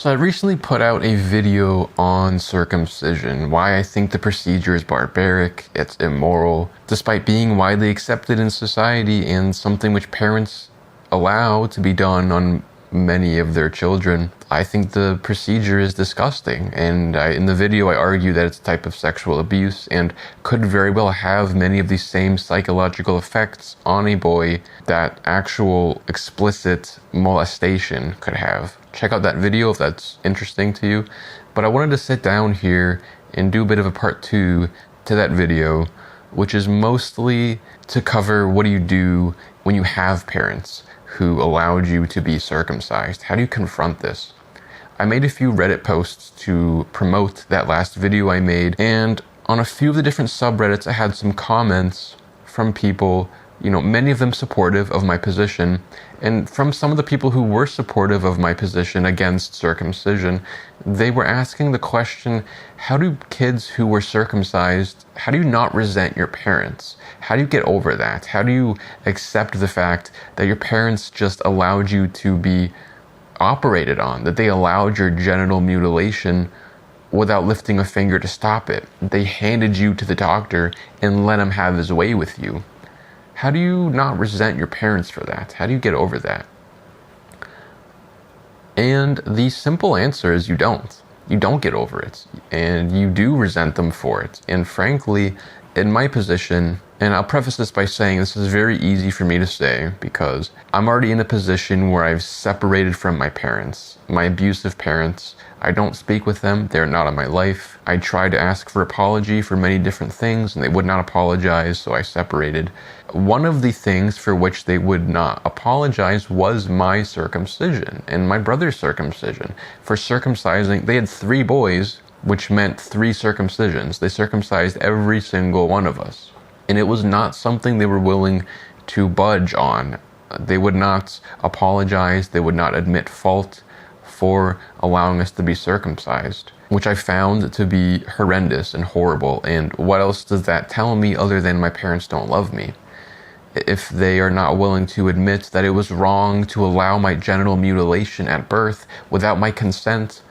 So I recently put out a video on circumcision, why I think the procedure is barbaric, it's immoral, despite being widely accepted in society and something which parents allow to be done on many of their children. I think the procedure is disgusting, and in the video I argue that it's a type of sexual abuse and could very well have many of these same psychological effects on a boy that actual explicit molestation could have. Check out that video if that's interesting to you. But I wanted to sit down here and do a bit of a part 2 to that video, which is mostly to cover what do you do when you have parents who allowed you to be circumcised. How do you confront this? I made a few Reddit posts to promote that last video I made, and on a few of the different subreddits I had some comments from people, many of them supportive of my position, and from some of the people who were supportive of my position against circumcision, they were asking the question, how do kids who were circumcised, how do you not resent your parents? How do you get over that? How do you accept the fact that your parents just allowed you to be operated on, that they allowed your genital mutilation without lifting a finger to stop it? They handed you to the doctor and let him have his way with you. How do you not resent your parents for that? How do you get over that? And the simple answer is you don't. You don't get over it. And you do resent them for it. And frankly, in my position, and I'll preface this by saying this is very easy for me to say because I'm already in a position where I've separated from my parents, my abusive parents. I don't speak with them. They're not in my life. I tried to ask for apology for many different things and they would not apologize, so I separated. One of the things for which they would not apologize was my circumcision and my brother's circumcision. For circumcising, they had 3 boys, which meant 3 circumcisions. They circumcised every single one of us. And it was not something they were willing to budge on. They would not apologize. They would not admit fault for allowing us to be circumcised, which I found to be horrendous and horrible. And what else does that tell me other than my parents don't love me? If they are not willing to admit that it was wrong to allow my genital mutilation at birth without my consent,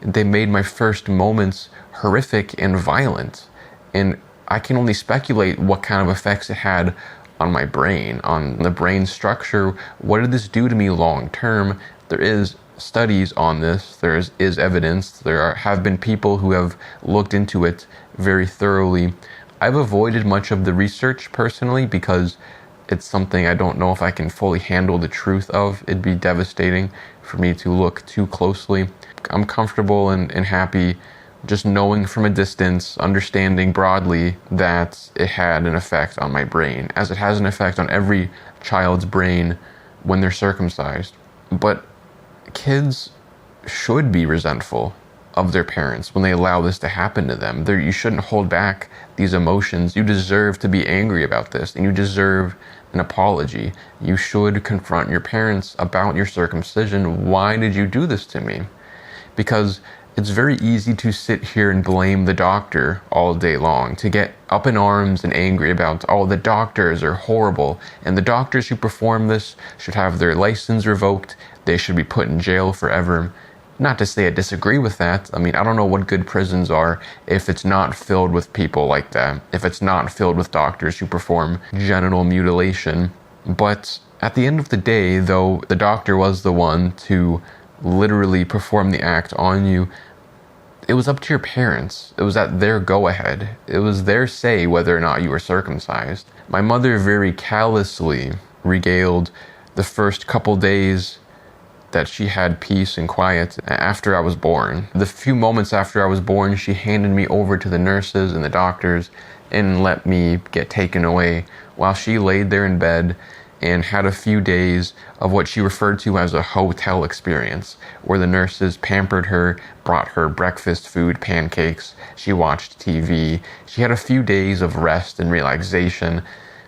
they made my first moments horrific and violent. And I can only speculate what kind of effects it had on my brain, on the brain structure. What did this do to me long term? There is studies on this. There is evidence. There have been people who have looked into it very thoroughly. I've avoided much of the research personally because it's something I don't know if I can fully handle the truth of. It'd be devastating for me to look too closely. I'm comfortable and happy just knowing from a distance, understanding broadly that it had an effect on my brain, as it has an effect on every child's brain when they're circumcised. But kids should be resentful of their parents when they allow this to happen to them. You shouldn't hold back these emotions. You deserve to be angry about this, and you deserve an apology. You should confront your parents about your circumcision. Why did you do this to me? Because it's very easy to sit here and blame the doctor all day long, to get up in arms and angry about, oh, the doctors are horrible, and the doctors who perform this should have their license revoked, they should be put in jail forever. Not to say I disagree with that. I mean, I don't know what good prisons are if it's not filled with people like that, if it's not filled with doctors who perform genital mutilation. But at the end of the day, though, the doctor was the one to literally perform the act on you. It was up to your parents. It was at their go-ahead. It was their say whether or not you were circumcised. My mother very callously regaled the first couple days that she had peace and quiet after I was born. The few moments after I was born, she handed me over to the nurses and the doctors and let me get taken away while she laid there in bed and had a few days of what she referred to as a hotel experience, where the nurses pampered her, brought her breakfast food, pancakes, she watched TV. She had a few days of rest and relaxation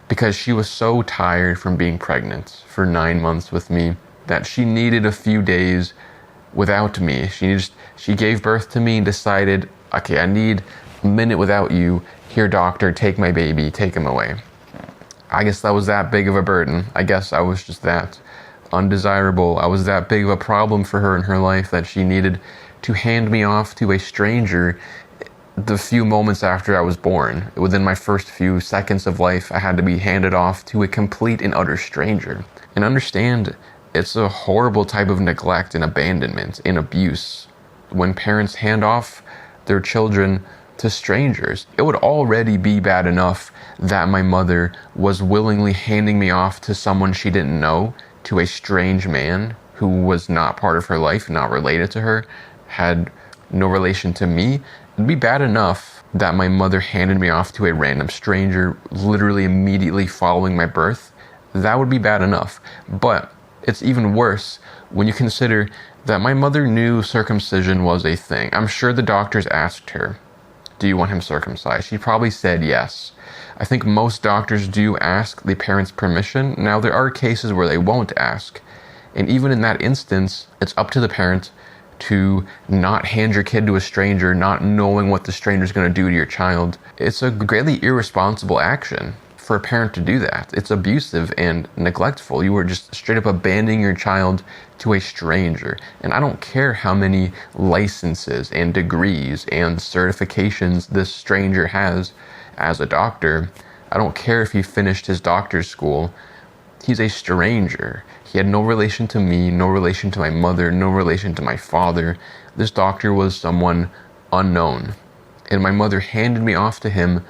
because she was so tired from being pregnant for 9 months with me that she needed a few days without me. She gave birth to me and decided, okay, I need a minute without you. Here, doctor, take my baby, take him away. I guess that was that big of a burden. I guess I was just that undesirable. I was that big of a problem for her in her life that she needed to hand me off to a stranger the few moments after I was born. Within my first few seconds of life, I had to be handed off to a complete and utter stranger. And understand, it's a horrible type of neglect and abandonment and abuse when parents hand off their children to strangers. It would already be bad enough that my mother was willingly handing me off to someone she didn't know, to a strange man who was not part of her life, not related to her, had no relation to me. It'd be bad enough that my mother handed me off to a random stranger literally immediately following my birth. That would be bad enough. But it's even worse when you consider that my mother knew circumcision was a thing. I'm sure the doctors asked her, do you want him circumcised? She probably said yes. I think most doctors do ask the parents' permission. Now, there are cases where they won't ask. And even in that instance, it's up to the parent to not hand your kid to a stranger, not knowing what the stranger is going to do to your child. It's a greatly irresponsible action for a parent to do that. It's abusive and neglectful. You are just straight up abandoning your child to a stranger. And I don't care how many licenses and degrees and certifications this stranger has as a doctor. I don't care if he finished his doctor's school. He's a stranger. He had no relation to me, no relation to my mother, no relation to my father. This doctor was someone unknown. And my mother handed me off to him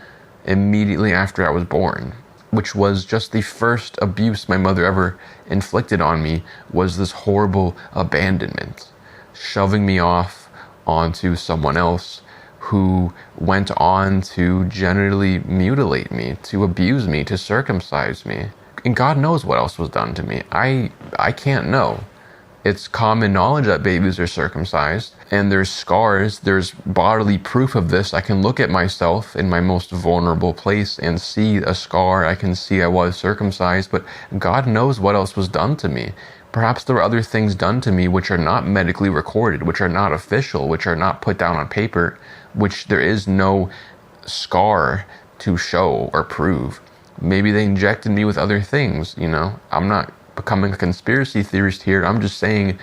immediately after I was born, which was just the first abuse my mother ever inflicted on me, was this horrible abandonment, shoving me off onto someone else who went on to generally mutilate me, to abuse me, to circumcise me. And God knows what else was done to me. I can't know. It's common knowledge that babies are circumcised, and there's scars, there's bodily proof of this. I can look at myself in my most vulnerable place and see a scar. I can see I was circumcised, but God knows what else was done to me. Perhaps there were other things done to me which are not medically recorded, which are not official, which are not put down on paper, which there is no scar to show or prove. Maybe they injected me with other things, I'm not becoming a conspiracy theorist here. I'm just saying,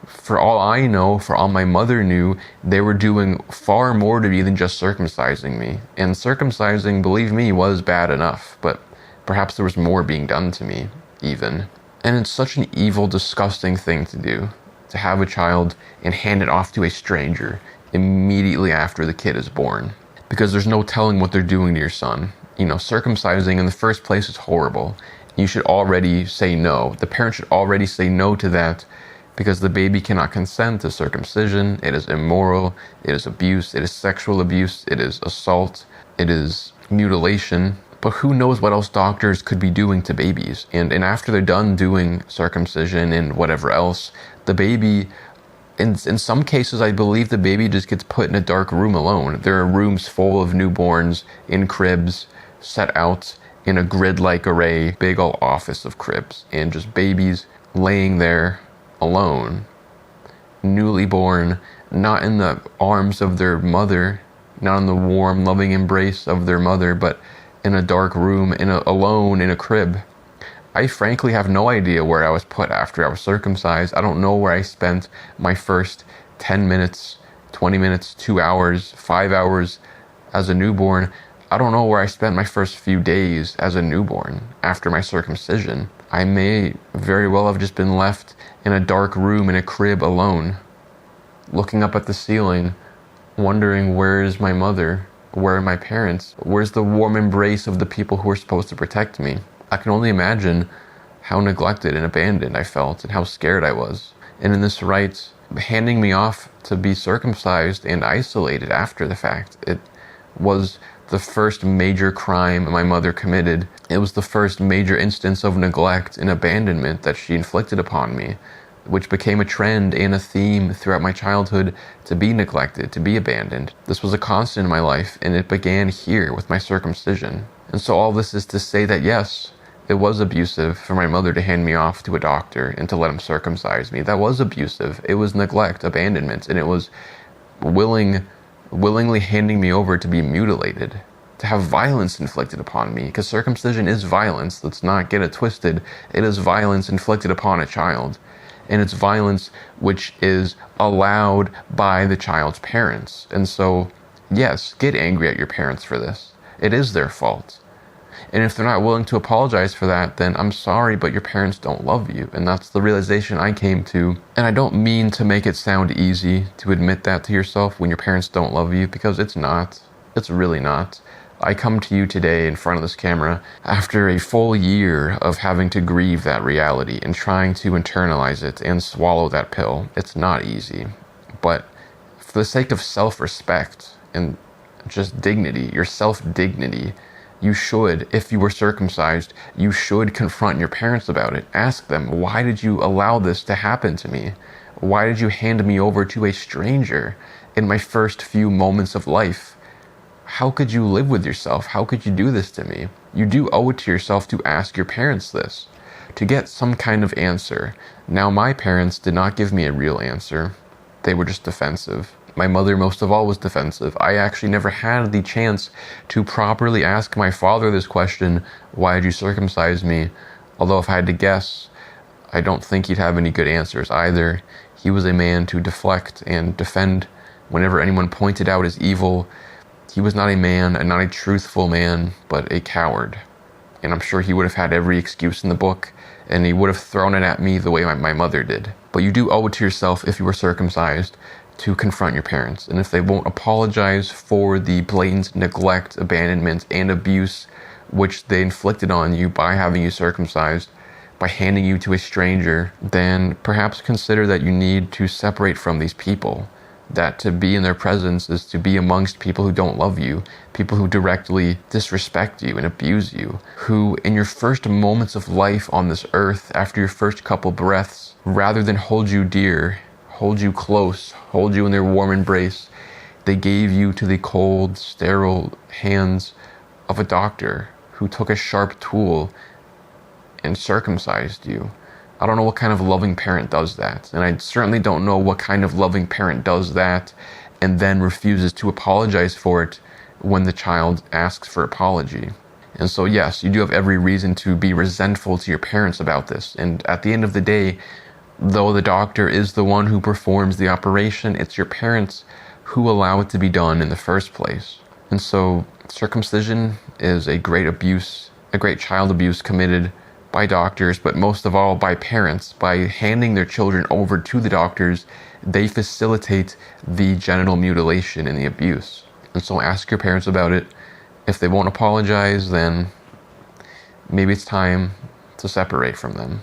for all I know, for all my mother knew, they were doing far more to me than just circumcising me. And circumcising, believe me, was bad enough, but perhaps there was more being done to me, even. And it's such an evil, disgusting thing to do, to have a child and hand it off to a stranger immediately after the kid is born, because there's no telling what they're doing to your son. Circumcising in the first place is horrible. You should already say no. The parent should already say no to that, because the baby cannot consent to circumcision. It is immoral. It is abuse. It is sexual abuse. It is assault. It is mutilation. But who knows what else doctors could be doing to babies. And after they're done doing circumcision and whatever else, the baby, in some cases, I believe the baby just gets put in a dark room alone. There are rooms full of newborns in cribs, set out in a grid-like array, big old office of cribs, and just babies laying there alone, newly born, not in the arms of their mother, not in the warm, loving embrace of their mother, but in a dark room, alone in a crib. I frankly have no idea where I was put after I was circumcised. I don't know where I spent my first 10 minutes, 20 minutes, 2 hours, 5 hours as a newborn. I don't know where I spent my first few days as a newborn after my circumcision. I may very well have just been left in a dark room in a crib alone, looking up at the ceiling, wondering, where is my mother? Where are my parents? Where's the warm embrace of the people who are supposed to protect me? I can only imagine how neglected and abandoned I felt and how scared I was. And in this rite, handing me off to be circumcised and isolated after the fact, it was the first major crime my mother committed. It was the first major instance of neglect and abandonment that she inflicted upon me, which became a trend and a theme throughout my childhood, to be neglected, to be abandoned. This was a constant in my life, and it began here with my circumcision. And so all this is to say that yes, it was abusive for my mother to hand me off to a doctor and to let him circumcise me. That was abusive. It was neglect, abandonment, and it was willingly handing me over to be mutilated. to have violence inflicted upon me, because circumcision is violence. Let's not get it twisted. It is violence inflicted upon a child, and it's violence which is allowed by the child's parents. And so, yes, get angry at your parents for this. It is their fault. And if they're not willing to apologize for that, then I'm sorry, but your parents don't love you. And that's the realization I came to. And I don't mean to make it sound easy to admit that to yourself when your parents don't love you, because it's not. It's really not. I come to you today in front of this camera after a full year of having to grieve that reality and trying to internalize it and swallow that pill. It's not easy. But for the sake of self-respect and just dignity, your self-dignity, you should, if you were circumcised, you should confront your parents about it. Ask them, why did you allow this to happen to me? Why did you hand me over to a stranger in my first few moments of life? How could you live with yourself? How could you do this to me? You do owe it to yourself to ask your parents this, to get some kind of answer. Now, my parents did not give me a real answer. They were just defensive. My mother, most of all, was defensive. I actually never had the chance to properly ask my father this question, why did you circumcise me? Although if I had to guess, I don't think he'd have any good answers either. He was a man to deflect and defend whenever anyone pointed out his evil. He was not a man, and not a truthful man, but a coward. And I'm sure he would have had every excuse in the book, and he would have thrown it at me the way my mother did. But you do owe it to yourself, if you were circumcised, to confront your parents. And if they won't apologize for the blatant neglect, abandonment, and abuse which they inflicted on you by having you circumcised, by handing you to a stranger, then perhaps consider that you need to separate from these people. That to be in their presence is to be amongst people who don't love you, people who directly disrespect you and abuse you, who in your first moments of life on this earth, after your first couple breaths, rather than hold you dear, hold you close, hold you in their warm embrace, they gave you to the cold, sterile hands of a doctor who took a sharp tool and circumcised you. I don't know what kind of loving parent does that. And I certainly don't know what kind of loving parent does that and then refuses to apologize for it when the child asks for apology. And so, yes, you do have every reason to be resentful to your parents about this. And at the end of the day, though the doctor is the one who performs the operation, it's your parents who allow it to be done in the first place. And so circumcision is a great abuse, a great child abuse committed by doctors, but most of all by parents. By handing their children over to the doctors, they facilitate the genital mutilation and the abuse. And so ask your parents about it. If they won't apologize, then maybe it's time to separate from them.